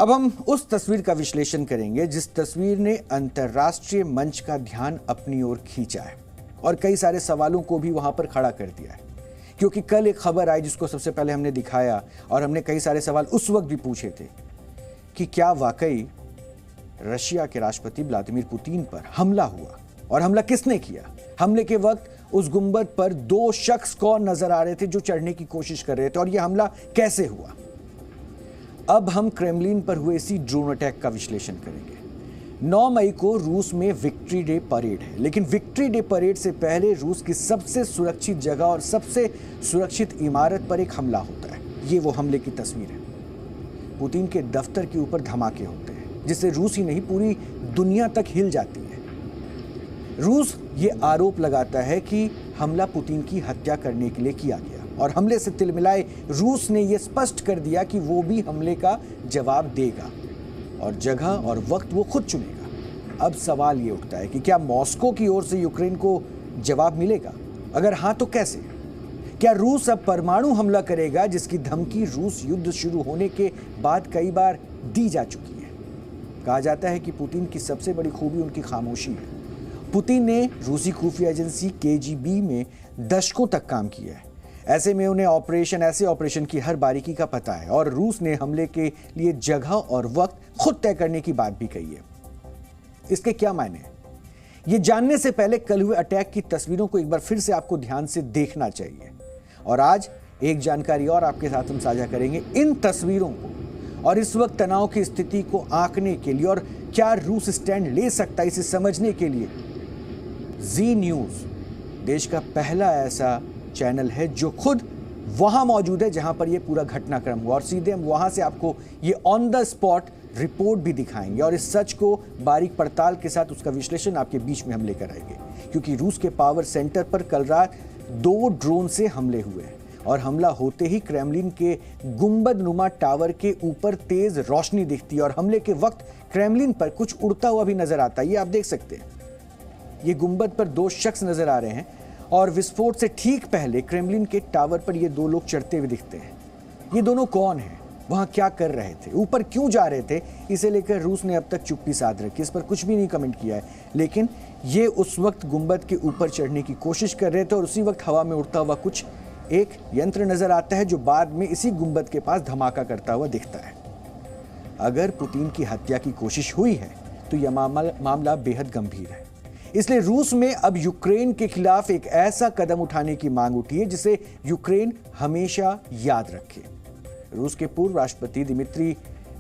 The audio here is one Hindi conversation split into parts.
अब हम उस तस्वीर का विश्लेषण करेंगे जिस तस्वीर ने अंतर्राष्ट्रीय मंच का ध्यान अपनी ओर खींचा है और कई सारे सवालों को भी वहां पर खड़ा कर दिया है। क्योंकि कल एक खबर आई जिसको सबसे पहले हमने दिखाया और हमने कई सारे सवाल उस वक्त भी पूछे थे कि क्या वाकई रशिया के राष्ट्रपति व्लादिमीर पुतिन पर हमला हुआ और हमला किसने किया। हमले के वक्त उस गुंबद पर दो शख्स कौन नजर आ रहे थे जो चढ़ने की कोशिश कर रहे थे और यह हमला कैसे हुआ। अब हम क्रेमलिन पर हुए इसी ड्रोन अटैक का विश्लेषण करेंगे। 9 मई को रूस में विक्ट्री डे परेड है, लेकिन विक्ट्री डे परेड से पहले रूस की सबसे सुरक्षित जगह और सबसे सुरक्षित इमारत पर एक हमला होता है। ये वो हमले की तस्वीर है। पुतिन के दफ्तर के ऊपर धमाके होते हैं जिससे रूस ही नहीं पूरी दुनिया तक हिल जाती है। रूस ये आरोप लगाता है कि हमला पुतिन की हत्या करने के लिए किया गया और हमले से तिलमिलाए रूस ने यह स्पष्ट कर दिया कि वो भी हमले का जवाब देगा और जगह और वक्त वो खुद चुनेगा। अब सवाल ये उठता है कि क्या मॉस्को की ओर से यूक्रेन को जवाब मिलेगा? अगर हाँ तो कैसे? क्या रूस अब परमाणु हमला करेगा जिसकी धमकी रूस युद्ध शुरू होने के बाद कई बार दी जा चुकी है? कहा जाता है कि पुतिन की सबसे बड़ी खूबी उनकी खामोशी है। पुतिन ने रूसी खुफिया एजेंसी केजीबी में दशकों तक काम किया है। ऐसे में उन्हें ऐसे ऑपरेशन की हर बारीकी का पता है और रूस ने हमले के लिए जगह और वक्त खुद तय करने की बात भी कही है। इसके क्या मायने हैं? ये जानने से पहले कल हुए अटैक की तस्वीरों को एक बार फिर से आपको ध्यान से देखना चाहिए। और आज एक जानकारी और आपके साथ हम साझा करेंगे इन तस्वीरों को और इस वक्त तनाव की स्थिति को आंकने के लिए और क्या रूस स्टैंड ले सकता है इसे समझने के लिए जी न्यूज देश का पहला ऐसा चैनल है जो खुद वहां मौजूद है जहां पर यह पूरा घटनाक्रम हुआ और सीधे हम वहां से आपको ये ऑन द स्पॉट रिपोर्ट भी दिखाएंगे और इस सच को बारीक पड़ताल के साथ उसका विश्लेषण आपके बीच में हम लेकर आएंगे। क्योंकि रूस के पावर सेंटर पर कल रात 2 ड्रोन से हमले हुए हैं और हमला होते ही क्रेमलिन के गुंबद नुमा टावर के ऊपर तेज रोशनी दिखती है और हमले के वक्त क्रेमलिन पर कुछ उड़ता हुआ भी नजर आता है। ये आप देख सकते हैं, ये गुंबद पर 2 शख्स नजर आ रहे हैं और विस्फोट से ठीक पहले क्रेमलिन के टावर पर ये 2 लोग चढ़ते हुए दिखते हैं। ये दोनों कौन हैं? वहां क्या कर रहे थे? ऊपर क्यों जा रहे थे? इसे लेकर रूस ने अब तक चुप्पी साध रखी, इस पर कुछ भी नहीं कमेंट किया है। लेकिन ये उस वक्त गुंबद के ऊपर चढ़ने की कोशिश कर रहे थे और उसी वक्त हवा में उड़ता हुआ कुछ एक यंत्र नजर आता है जो बाद में इसी गुंबद के पास धमाका करता हुआ दिखता है। अगर पुतिन की हत्या की कोशिश हुई है तो यह मामला बेहद गंभीर है। इसलिए रूस में अब यूक्रेन के खिलाफ एक ऐसा कदम उठाने की मांग उठी है जिसे यूक्रेन हमेशा याद रखे। रूस के पूर्व राष्ट्रपति दिमित्री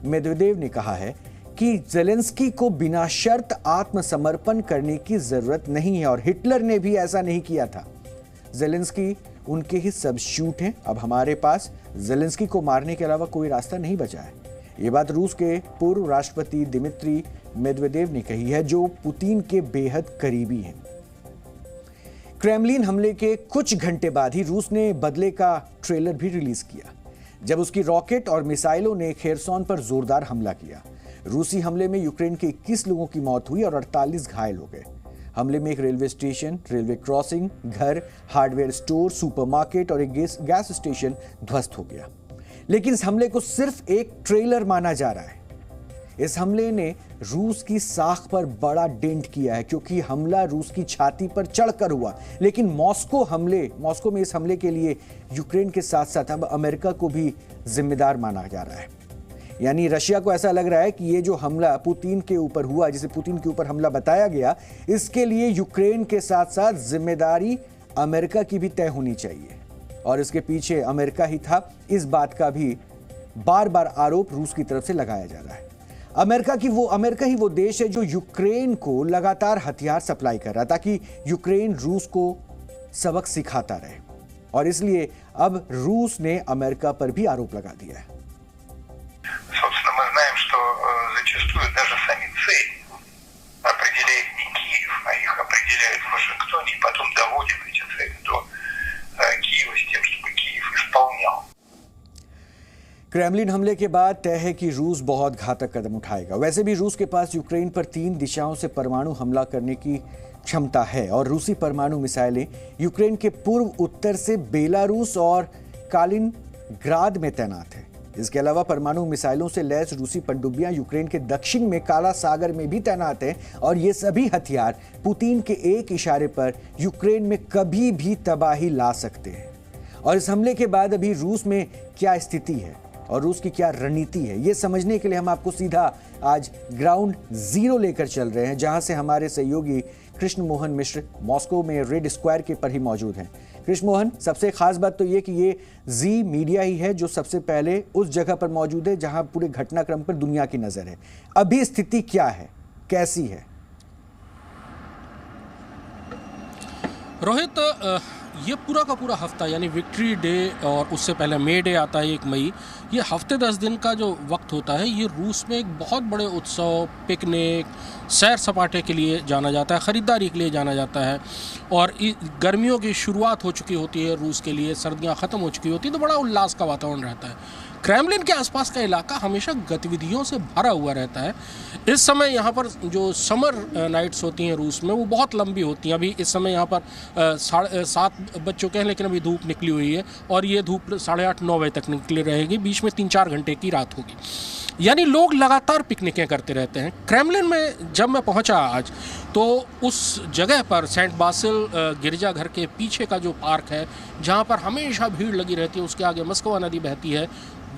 मेदवेदेव ने कहा है कि ज़ेलेंस्की को बिना शर्त आत्मसमर्पण करने की जरूरत नहीं है और हिटलर ने भी ऐसा नहीं किया था। ज़ेलेंस्की उनके ही सब्स्टिट्यूट हैं। अब हमारे पास ज़ेलेंस्की को मारने के अलावा कोई रास्ता नहीं बचा है। ये बात रूस के पूर्व राष्ट्रपति दिमित्री मेदवेदेव ने कही है जो पुतिन के बेहद करीबी हैं। क्रेमलिन हमले के कुछ घंटे बाद ही रूस ने बदले का ट्रेलर भी रिलीज किया जब उसकी रॉकेट और मिसाइलों ने खेरसोन पर जोरदार हमला किया। रूसी हमले में यूक्रेन के 21 लोगों की मौत हुई और 48 घायल हो गए। हमले में एक रेलवे स्टेशन, रेलवे क्रॉसिंग, घर, हार्डवेयर स्टोर, सुपरमार्केट और एक गैस स्टेशन ध्वस्त हो गया। लेकिन इस हमले को सिर्फ एक ट्रेलर माना जा रहा है। इस हमले ने रूस की साख पर बड़ा डेंट किया है क्योंकि हमला रूस की छाती पर चढ़कर हुआ। लेकिन मॉस्को में इस हमले के लिए यूक्रेन के साथ साथ अब अमेरिका को भी जिम्मेदार माना जा रहा है। यानी रशिया को ऐसा लग रहा है कि ये जो हमला पुतिन के ऊपर हुआ, जिसे पुतिन के ऊपर हमला बताया गया, इसके लिए यूक्रेन के साथ साथ जिम्मेदारी अमेरिका की भी तय होनी चाहिए और इसके पीछे अमेरिका ही था। इस बात का भी बार बार आरोप रूस की तरफ से लगाया जा रहा है। अमेरिका ही वो देश है जो यूक्रेन को लगातार हथियार सप्लाई कर रहा है ताकि यूक्रेन रूस को सबक सिखाता रहे और इसलिए अब रूस ने अमेरिका पर भी आरोप लगा दिया है। Собственно, мы знаем, что зачастую даже сами цели определяет не Киев, а их определяют в Вашингтоне и потом доводят эти цели до Киева с тем, чтобы Киев исполнял. क्रेमलिन हमले के बाद तय है कि रूस बहुत घातक कदम उठाएगा। वैसे भी रूस के पास यूक्रेन पर 3 दिशाओं से परमाणु हमला करने की क्षमता है और रूसी परमाणु मिसाइलें यूक्रेन के पूर्व उत्तर से बेलारूस और कालिनग्राद में तैनात है। इसके अलावा परमाणु मिसाइलों से लैस रूसी पनडुब्बियां यूक्रेन के दक्षिण में काला सागर में भी तैनात हैं और ये सभी हथियार पुतिन के एक इशारे पर यूक्रेन में कभी भी तबाही ला सकते हैं। और इस हमले के बाद अभी रूस में क्या स्थिति है और रूस की क्या रणनीति है, ये समझने के लिए हम आपको सीधा आज ग्राउंड जीरो लेकर चल रहे हैं, जहां से हमारे सहयोगी कृष्ण मोहन मिश्र मॉस्को में रेड स्क्वायर के पर ही मौजूद हैं। कृष्ण मोहन, सबसे खास बात तो ये कि ये जी मीडिया ही है जो सबसे पहले उस जगह पर मौजूद है जहां पूरे घटनाक्रम पर दुनिया की नजर है। अभी स्थिति क्या है, कैसी है? रोहित, ये पूरा का पूरा हफ्ता यानी विक्ट्री डे और उससे पहले मे डे आता है 1 मई, ये हफ्ते 10 दिन का जो वक्त होता है ये रूस में एक बहुत बड़े उत्सव, पिकनिक, सैर सपाटे के लिए जाना जाता है, ख़रीदारी के लिए जाना जाता है। और गर्मियों की शुरुआत हो चुकी होती है रूस के लिए, सर्दियां ख़त्म हो चुकी होती है, तो बड़ा उल्लास का वातावरण रहता है। क्रेमलिन के आसपास का इलाका हमेशा गतिविधियों से भरा हुआ रहता है। इस समय यहाँ पर जो समर नाइट्स होती हैं रूस में वो बहुत लंबी होती हैं। अभी इस समय यहाँ पर 7:30 बज चुके हैं, लेकिन अभी धूप निकली हुई है और ये धूप 8:30-9 बजे तक निकली रहेगी, बीच में 3-4 घंटे की रात होगी। यानी लोग लगातार पिकनिकें करते रहते हैं। क्रेमलिन में जब मैं पहुंचा आज, तो उस जगह पर सेंट बासिल गिरजाघर के पीछे का जो पार्क है जहां पर हमेशा भीड़ लगी रहती है, उसके आगे मस्कोवा नदी बहती है,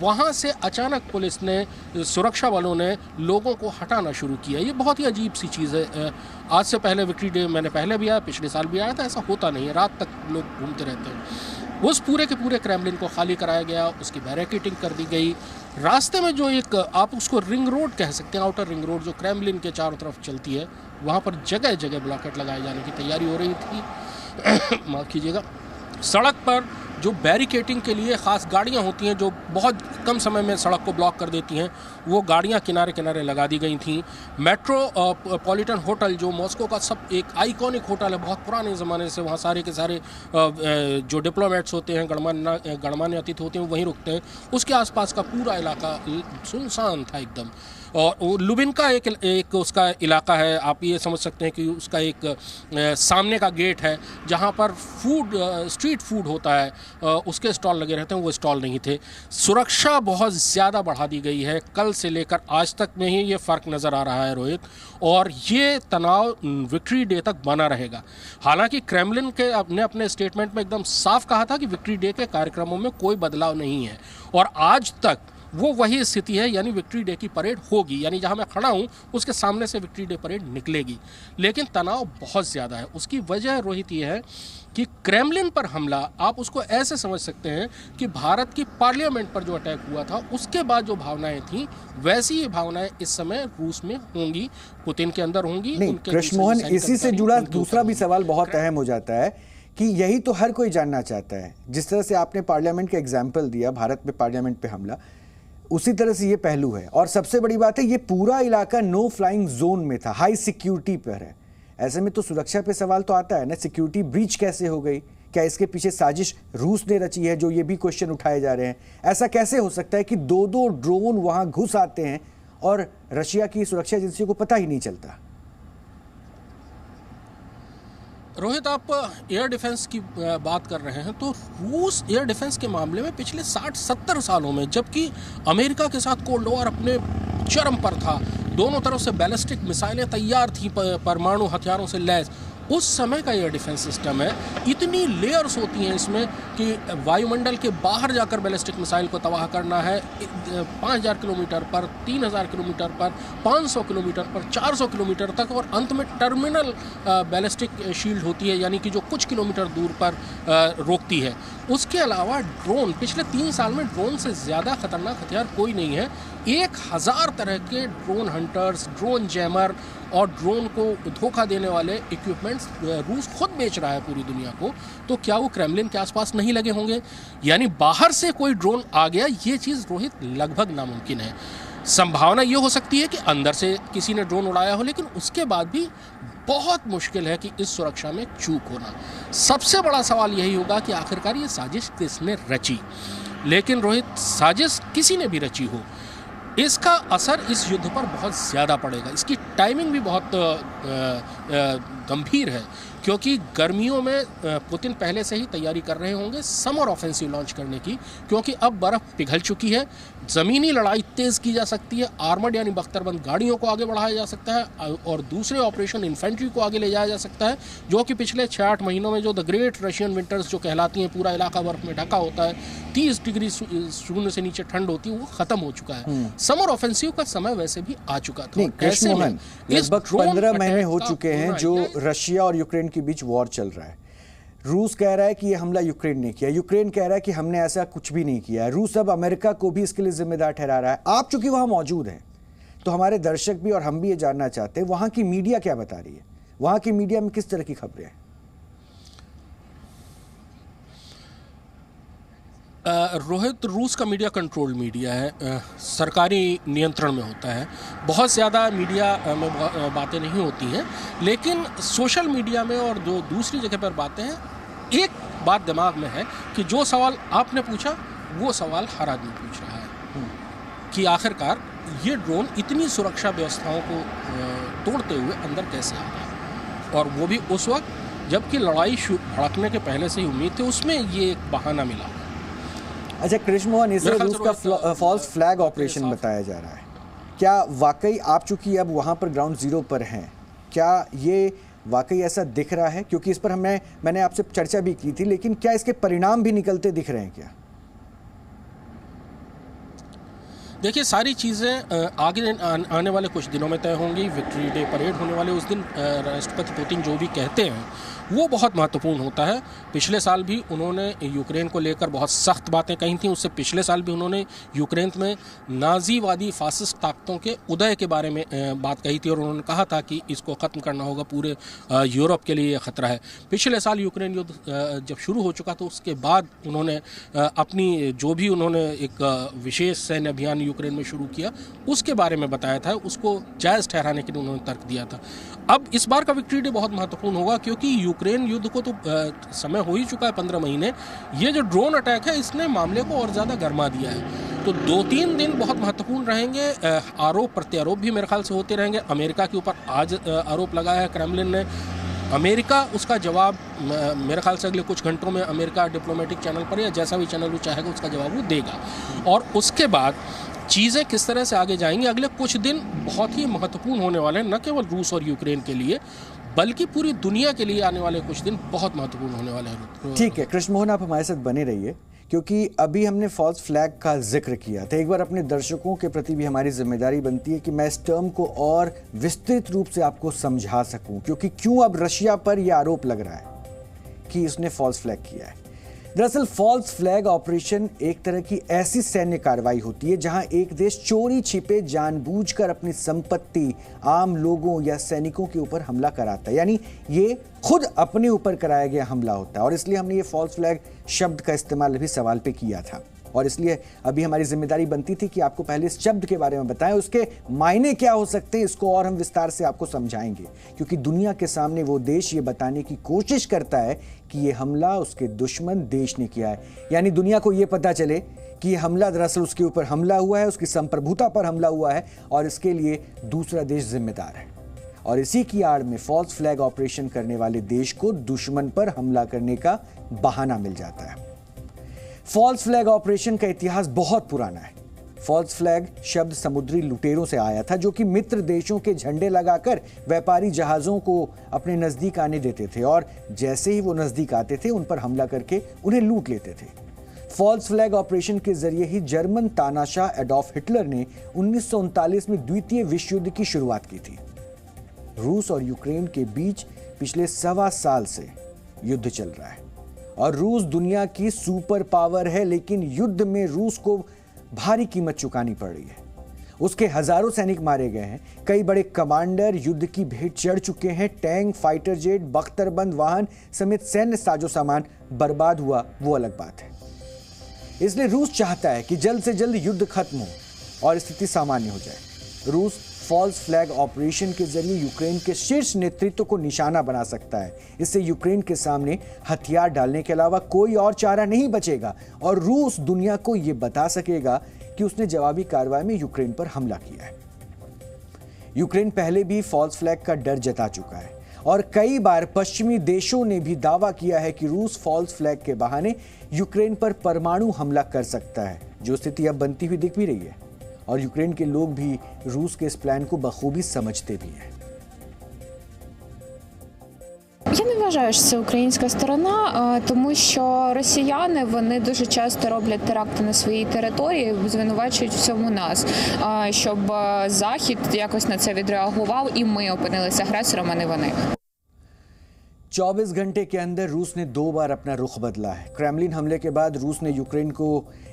वहाँ से अचानक पुलिस ने, सुरक्षा वालों ने लोगों को हटाना शुरू किया। ये बहुत ही अजीब सी चीज़ है। आज से पहले विक्ट्री डे मैंने पहले भी आया, पिछले साल भी आया था, ऐसा होता नहीं है, रात तक लोग घूमते रहते हैं। उस पूरे के पूरे क्रेमलिन को खाली कराया गया, उसकी बैरिकेडिंग कर दी गई। रास्ते में जो एक, आप उसको रिंग रोड कह सकते हैं, आउटर रिंग रोड जो क्रेमलिन के चारों तरफ चलती है, वहाँ पर जगह जगह ब्लॉकेट लगाए जाने की तैयारी हो रही थी। माफ़ कीजिएगा। सड़क पर जो बैरिकेडिंग के लिए ख़ास गाड़ियाँ होती हैं जो बहुत कम समय में सड़क को ब्लॉक कर देती हैं, वो गाड़ियाँ किनारे किनारे लगा दी गई थी। मेट्रोपॉलिटन होटल जो मॉस्को का सब एक आइकॉनिक होटल है, बहुत पुराने ज़माने से, वहाँ सारे के सारे जो डिप्लोमेट्स होते हैं, गणमान्य अतिथि होते हैं, वहीं रुकते हैं। उसके आसपास का पूरा इलाका सुनसान था एकदम। और लुबिनका एक उसका इलाका है, आप ये समझ सकते हैं कि उसका एक सामने का गेट है जहाँ पर स्ट्रीट फूड होता है, उसके स्टॉल लगे रहते हैं, वो स्टॉल नहीं थे। सुरक्षा बहुत ज़्यादा बढ़ा दी गई है, कल से लेकर आज तक में ही ये फ़र्क नज़र आ रहा है रोहित, और ये तनाव विक्ट्री डे तक बना रहेगा। हालांकि क्रेमलिन के अपने स्टेटमेंट में एकदम साफ कहा था कि विक्ट्री डे के कार्यक्रमों में कोई बदलाव नहीं है, और आज तक वो वही स्थिति है, यानी विक्ट्री डे की परेड होगी, यानी जहां मैं खड़ा हूं उसके सामने से विक्ट्री डे परेड निकलेगी। लेकिन तनाव बहुत ज़्यादा है। उसकी वजह रोहित ये है कि क्रेमलिन पर हमला, आप उसको ऐसे समझ सकते हैं कि भारत की पार्लियामेंट पर जो अटैक हुआ था उसके बाद जो भावनाएं थीं, वैसी ही भावनाएं इस समय रूस में होंगी, पुतिन के अंदर होंगी। कृष्ण मोहन, इसी से जुड़ा दूसरा भी सवाल बहुत अहम हो जाता है कि यही तो हर कोई जानना चाहता है। जिस तरह से आपने पार्लियामेंट का एग्जाम्पल दिया, भारत में पार्लियामेंट पे हमला, उसी तरह से ये पहलू है। और सबसे बड़ी बात है, ये पूरा इलाका नो फ्लाइंग जोन में था, हाई सिक्योरिटी पर है। ऐसे में तो सुरक्षा पे सवाल तो आता है ना, सिक्योरिटी ब्रीच कैसे हो गई? क्या इसके पीछे साजिश रूस ने रची है? जो ये भी क्वेश्चन उठाए जा रहे हैं। ऐसा कैसे हो सकता है कि 2-2 ड्रोन वहां घुस आते हैं और रशिया की सुरक्षा एजेंसी को पता ही नहीं चलता? रोहित, आप एयर डिफेंस की बात कर रहे हैं, तो रूस एयर डिफेंस के मामले में पिछले 60-70 सालों में, जबकि अमेरिका के साथ कोल्ड वॉर अपने चरम पर था, दोनों तरफ से बैलिस्टिक मिसाइलें तैयार थी परमाणु हथियारों से लैस, उस समय का एयर डिफेंस सिस्टम है। इतनी लेयर्स होती हैं इसमें कि वायुमंडल के बाहर जाकर बैलिस्टिक मिसाइल को तबाह करना है, 5000 किलोमीटर पर, 3000 किलोमीटर पर, 500 किलोमीटर पर, 400 किलोमीटर तक, और अंत में टर्मिनल बैलिस्टिक शील्ड होती है, यानी कि जो कुछ किलोमीटर दूर पर रोकती है। उसके अलावा ड्रोन, पिछले 3 साल में ड्रोन से ज़्यादा खतरनाक हथियार कोई नहीं है। 1000 तरह के ड्रोन हंटर्स, ड्रोन जैमर और ड्रोन को धोखा देने वाले इक्विपमेंट्स रूस खुद बेच रहा है पूरी दुनिया को। तो क्या वो क्रेमलिन के आसपास नहीं लगे होंगे? यानी बाहर से कोई ड्रोन आ गया, ये चीज़ रोहित लगभग नामुमकिन है। संभावना ये हो सकती है कि अंदर से किसी ने ड्रोन उड़ाया हो, लेकिन उसके बाद भी बहुत मुश्किल है कि इस सुरक्षा में चूक होना। सबसे बड़ा सवाल यही होगा कि आखिरकार ये साजिश किसने रची। लेकिन रोहित, साजिश किसी ने भी रची हो, इसका असर इस युद्ध पर बहुत ज़्यादा पड़ेगा। इसकी टाइमिंग भी बहुत गंभीर है, क्योंकि गर्मियों में पुतिन पहले से ही तैयारी कर रहे होंगे समर ऑफेंसिव लॉन्च करने की, क्योंकि अब बर्फ़ पिघल चुकी है। ज़मीनी लड़ाई तेज़ की जा सकती है, आर्मर्ड यानी बख्तरबंद गाड़ियों को आगे बढ़ाया जा सकता है और दूसरे ऑपरेशन इन्फेंट्री को आगे ले जाया जा सकता है, जो कि पिछले 6-8 महीनों में जो द ग्रेट रशियन विंटर्स जो कहलाती हैं, पूरा इलाका बर्फ़ में ढका होता है, 30 डिग्री शून्य से नीचे ठंड होती है, वो ख़त्म हो चुका है। समर ऑफेंसिव का समय वैसे भी आ चुका था। कृष्ण मोहन, लगभग 15 महीने हो चुके हैं जो रशिया और यूक्रेन के बीच वॉर चल रहा है। रूस कह रहा है कि ये हमला यूक्रेन ने किया, यूक्रेन कह रहा है कि हमने ऐसा कुछ भी नहीं किया है। रूस अब अमेरिका को भी इसके लिए जिम्मेदार ठहरा रहा है। आप चूंकि वहां मौजूद हैं, तो हमारे दर्शक भी और हम भी ये जानना चाहते हैं, वहां की मीडिया क्या बता रही है? वहां की मीडिया में किस तरह की खबरें हैं? रोहित, रूस का मीडिया कंट्रोल मीडिया है, सरकारी नियंत्रण में होता है। बहुत ज़्यादा मीडिया में बातें नहीं होती हैं, लेकिन सोशल मीडिया में और जो दूसरी जगह पर बातें हैं, एक बात दिमाग में है कि जो सवाल आपने पूछा वो सवाल हर आदमी पूछ रहा है कि आखिरकार ये ड्रोन इतनी सुरक्षा व्यवस्थाओं को तोड़ते हुए अंदर कैसे आ गया, और वो भी उस वक्त जबकि लड़ाई भड़कने के पहले से ही उम्मीद थी, उसमें ये एक बहाना मिला। अच्छा कृष्ण मोहन, इसे रूस का फॉल्स फ्लैग ऑपरेशन बताया जा रहा है। क्या वाकई आप चूंकि अब वहां पर ग्राउंड जीरो पर हैं, क्या ये वाकई ऐसा दिख रहा है? क्योंकि इस पर मैंने आपसे चर्चा भी की थी, लेकिन क्या इसके परिणाम भी निकलते दिख रहे हैं क्या? देखिए, सारी चीज़ें आगे आने वाले कुछ दिनों में तय होंगी। विक्ट्री डे परेड होने वाले उस दिन राष्ट्रपति पुतिन जो भी कहते हैं वो बहुत महत्वपूर्ण होता है। पिछले साल भी उन्होंने यूक्रेन को लेकर बहुत सख्त बातें कही थी। उससे पिछले साल भी उन्होंने यूक्रेन में नाजीवादी फासिस्ट ताकतों के उदय के बारे में बात कही थी और उन्होंने कहा था कि इसको ख़त्म करना होगा, पूरे यूरोप के लिए ये ख़तरा है। पिछले साल यूक्रेन युद्ध जब शुरू हो चुका तो उसके बाद उन्होंने अपनी जो भी उन्होंने एक विशेष सैन्य अभियान यूक्रेन में शुरू किया उसके बारे में बताया था, उसको जायज़ ठहराने के लिए उन्होंने तर्क दिया था। अब इस बार का विक्ट्री डे बहुत महत्वपूर्ण होगा, क्योंकि यूक्रेन युद्ध को तो समय हो ही चुका है 15 महीने। ये जो ड्रोन अटैक है इसने मामले को और ज़्यादा गर्मा दिया है। तो 2-3 दिन बहुत महत्वपूर्ण रहेंगे। आरोप प्रत्यारोप भी मेरे ख्याल से होते रहेंगे। अमेरिका के ऊपर आज आरोप लगाया है क्रेमलिन ने। अमेरिका उसका जवाब मेरे ख्याल से अगले कुछ घंटों में अमेरिका डिप्लोमेटिक चैनल पर या जैसा भी चैनल वो चाहेगा उसका जवाब वो देगा। और उसके बाद चीज़ें किस तरह से आगे जाएंगी, अगले कुछ दिन बहुत ही महत्वपूर्ण होने वाले हैं, न केवल रूस और यूक्रेन के लिए बल्कि पूरी दुनिया के लिए आने वाले कुछ दिन बहुत महत्वपूर्ण होने वाले हैं। ठीक है कृष्ण मोहन, आप हमारे साथ बने रहिए, क्योंकि अभी हमने फॉल्स फ्लैग का जिक्र किया था। एक बार अपने दर्शकों के प्रति भी हमारी जिम्मेदारी बनती है कि मैं इस टर्म को और विस्तृत रूप से आपको समझा सकूं, क्योंकि क्यों अब रशिया पर यह आरोप लग रहा है कि इसने फॉल्स फ्लैग किया है। दरअसल फॉल्स फ्लैग ऑपरेशन एक तरह की ऐसी सैन्य कार्रवाई होती है जहां एक देश चोरी छिपे जानबूझकर अपनी संपत्ति, आम लोगों या सैनिकों के ऊपर हमला कराता है। यानी ये खुद अपने ऊपर कराया गया हमला होता है, और इसलिए हमने ये फॉल्स फ्लैग शब्द का इस्तेमाल भी सवाल पे किया था। और इसलिए अभी हमारी जिम्मेदारी बनती थी कि आपको पहले इस शब्द के बारे में बताएं, उसके मायने क्या हो सकते हैं, इसको और हम विस्तार से आपको समझाएंगे। क्योंकि दुनिया के सामने वो देश ये बताने की कोशिश करता है कि ये हमला उसके दुश्मन देश ने किया है। यानी दुनिया को ये पता चले कि ये हमला दरअसल उसके ऊपर हमला हुआ है, उसकी संप्रभुता पर हमला हुआ है और इसके लिए दूसरा देश जिम्मेदार है। और इसी की आड़ में फॉल्स फ्लैग ऑपरेशन करने वाले देश को दुश्मन पर हमला करने का बहाना मिल जाता है। फॉल्स फ्लैग ऑपरेशन का इतिहास बहुत पुराना है। फॉल्स फ्लैग शब्द समुद्री लुटेरों से आया था, जो कि मित्र देशों के झंडे लगाकर व्यापारी जहाजों को अपने नजदीक आने देते थे और जैसे ही वो नजदीक आते थे उन पर हमला करके उन्हें लूट लेते थे। फॉल्स फ्लैग ऑपरेशन के जरिए ही जर्मन तानाशाह एडॉल्फ हिटलर ने 1939 में द्वितीय विश्व युद्ध की शुरुआत की थी। रूस और यूक्रेन के बीच पिछले 1.25 साल से युद्ध चल रहा है और रूस दुनिया की सुपर पावर है, लेकिन युद्ध में रूस को भारी कीमत चुकानी पड़ रही है। उसके हजारों सैनिक मारे गए हैं, कई बड़े कमांडर युद्ध की भेंट चढ़ चुके हैं, टैंक, फाइटर जेट, बख्तरबंद वाहन समेत सैन्य साजो सामान बर्बाद हुआ वो अलग बात है। इसलिए रूस चाहता है कि जल्द से जल्द युद्ध खत्म हो और स्थिति सामान्य हो जाए। रूस फॉल्स फ्लैग ऑपरेशन के जरिए यूक्रेन के शीर्ष नेतृत्व को निशाना बना सकता है। इससे यूक्रेन के सामने हथियार डालने के अलावा कोई और चारा नहीं बचेगा और रूस दुनिया को यह बता सकेगा कि उसने जवाबी कार्रवाई में यूक्रेन पर हमला किया है। यूक्रेन पहले भी फॉल्स फ्लैग का डर जता चुका है और कई बार पश्चिमी देशों ने भी दावा किया है कि रूस फॉल्स फ्लैग के बहाने यूक्रेन पर परमाणु हमला कर सकता है, जो स्थिति अब बनती हुई दिख भी रही है। और यूक्रेन के लोग भी रूस के इस प्लान को बखूबी समझते भी हैं। Я не вважаю, що це українська сторона, тому що росіяни, вони дуже часто роблять теракти на своїй території, звинувачують в цьому нас, щоб Захід якось на це відреагував і ми опинилися агресором, а не вони. 24 घंटे के अंदर रूस ने 2 बार अपना रुख बदला है। क्रेमलिन हमले के बाद रूस ने यूक्रेन को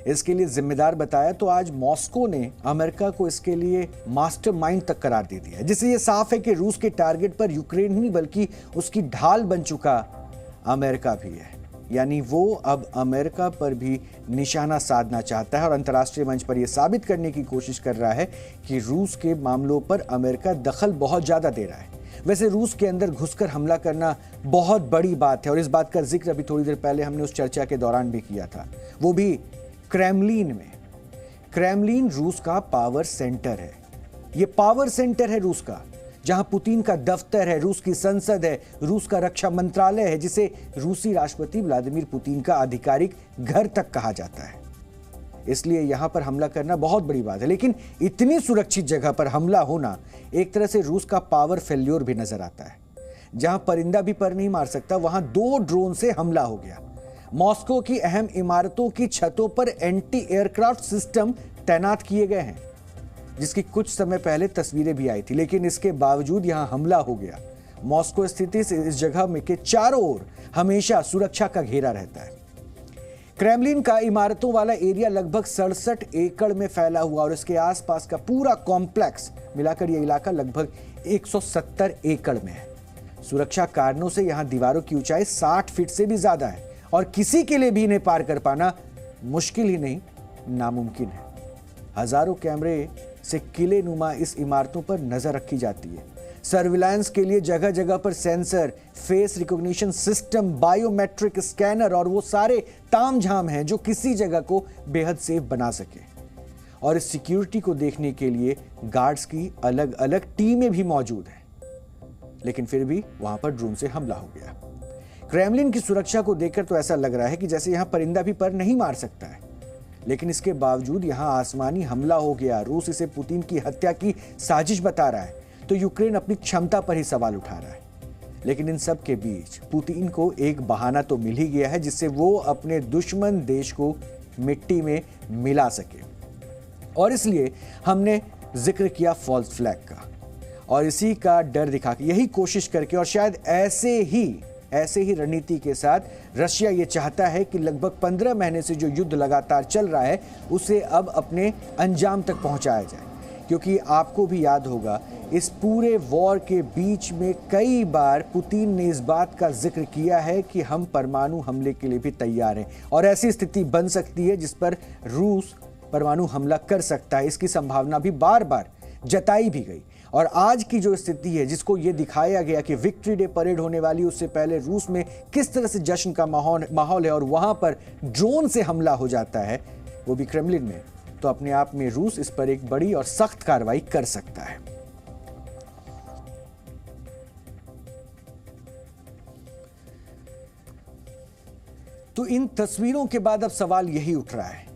इसके लिए जिम्मेदार बताया, तो आज मॉस्को ने अमेरिका को इसके लिए मास्टरमाइंड तक करार दे दिया है, जिससे ये साफ है कि रूस के टारगेट पर यूक्रेन ही बल्कि उसकी ढाल बन चुका अमेरिका भी है। यानी वो अब अमेरिका पर भी निशाना साधना चाहता है और अंतर्राष्ट्रीय मंच पर यह साबित करने की कोशिश कर रहा है कि रूस के मामलों पर अमेरिका दखल बहुत ज्यादा दे रहा है। वैसे रूस के अंदर घुसकर हमला करना बहुत बड़ी बात है और इस बात का जिक्र अभी थोड़ी देर पहले हमने उस चर्चा के दौरान भी किया था, वो भी क्रेमलिन में। क्रेमलिन रूस का पावर सेंटर है। ये पावर सेंटर है रूस का, जहां पुतिन का दफ्तर है, रूस की संसद है, रूस का रक्षा मंत्रालय है, जिसे रूसी राष्ट्रपति व्लादिमीर पुतिन का आधिकारिक घर तक कहा जाता है। इसलिए यहां पर हमला करना बहुत बड़ी बात है, लेकिन इतनी सुरक्षित जगह पर हमला होना एक तरह से रूस का पावर फेल्योर भी नजर आता है। जहां परिंदा भी पर नहीं मार सकता, वहां 2 ड्रोन से हमला हो गया। मॉस्को की अहम इमारतों की छतों पर एंटी एयरक्राफ्ट सिस्टम तैनात किए गए हैं, जिसकी कुछ समय पहले तस्वीरें भी आई थी, लेकिन इसके बावजूद यहां हमला हो गया। मॉस्को स्थित इस जगह में के चारों ओर हमेशा सुरक्षा का घेरा रहता है। क्रेमलिन का इमारतों वाला एरिया लगभग 67 एकड़ में फैला हुआ और इसके आसपास का पूरा कॉम्प्लेक्स मिलाकर यह इलाका लगभग 170 एकड़ में है। सुरक्षा कारणों से यहां दीवारों की ऊंचाई 60 फीट से भी ज्यादा है और किसी के लिए भी इन्हें पार कर पाना मुश्किल ही नहीं, नामुमकिन है। हजारों कैमरे से किले नुमा इस इमारतों पर नजर रखी जाती है। सर्विलांस के लिए जगह जगह पर sensor, face recognition system, biometric scanner और वो सारे तामझाम हैं जो किसी जगह को बेहद सेफ बना सके। और इस सिक्योरिटी को देखने के लिए गार्ड्स की अलग अलग टीमें भी मौजूद हैं, लेकिन फिर भी वहां पर ड्रोन से हमला हो गया। क्रेमलिन की सुरक्षा को देखकर तो ऐसा लग रहा है कि जैसे यहां परिंदा भी पर नहीं मार सकता है, लेकिन इसके बावजूद यहां आसमानी हमला हो गया। रूस इसे पुतिन की हत्या की साजिश बता रहा है, तो यूक्रेन अपनी क्षमता पर ही सवाल उठा रहा है। लेकिन इन सब के बीच पुतिन को एक बहाना तो मिल ही गया है, जिससे वो अपने दुश्मन देश को मिट्टी में मिला सके। और इसलिए हमने जिक्र किया फॉल्स फ्लैग का, और इसी का डर दिखा के, यही कोशिश करके, और शायद ऐसे ही रणनीति के साथ रशिया ये चाहता है कि लगभग 15 महीने से जो युद्ध लगातार चल रहा है उसे अब अपने अंजाम तक पहुंचाया जाए। क्योंकि आपको भी याद होगा, इस पूरे वॉर के बीच में कई बार पुतिन ने इस बात का जिक्र किया है कि हम परमाणु हमले के लिए भी तैयार हैं और ऐसी स्थिति बन सकती है जिस पर रूस परमाणु हमला कर सकता है। इसकी संभावना भी बार बार जताई भी गई। और आज की जो स्थिति है, जिसको ये दिखाया गया कि विक्ट्री डे परेड होने वाली, उससे पहले रूस में किस तरह से जश्न का माहौल है और वहां पर ड्रोन से हमला हो जाता है, वो भी क्रेमलिन में, तो अपने आप में रूस इस पर एक बड़ी और सख्त कार्रवाई कर सकता है। तो इन तस्वीरों के बाद अब सवाल यही उठ रहा है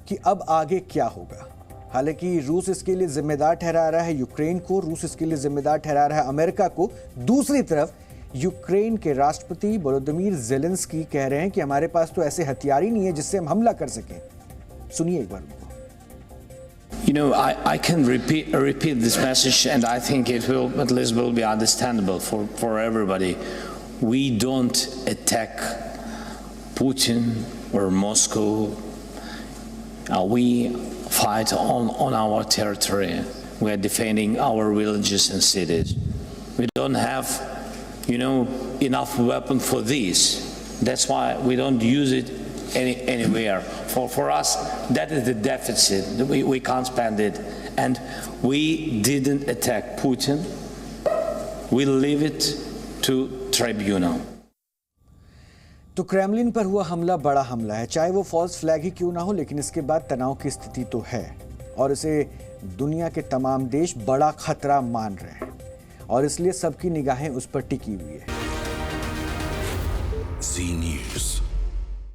कि अब आगे क्या होगा। हालांकि रूस इसके लिए जिम्मेदार ठहरा रहा है यूक्रेन को, रूस इसके लिए जिम्मेदार ठहरा रहा है अमेरिका को। दूसरी तरफ यूक्रेन के राष्ट्रपति वोलोदिमीर ज़ेलेंस्की कह रहे हैं कि हमारे पास तो ऐसे हथियार ही नहीं है जिससे हम हमला कर सकें। सुनिए एक बार उनको। You know, I can repeat this message, and I think it will at least will be understandable for everybody. We don't attack Putin or Moscow. We fight on our territory. We are defending our villages and cities. We don't have, enough weapon for this. That's why we don't use it anywhere. For us, that is the deficit. We can't spend it. And we didn't attack Putin. We leave it to tribunal. तो क्रेमलिन पर हुआ हमला बड़ा हमला है, चाहे वो फॉल्स फ्लैग ही क्यों ना हो, लेकिन इसके बाद तनाव की स्थिति तो है और इसे दुनिया के तमाम देश बड़ा खतरा मान रहे हैं और इसलिए सबकी निगाहें उस पर टिकी हुई है। Z News.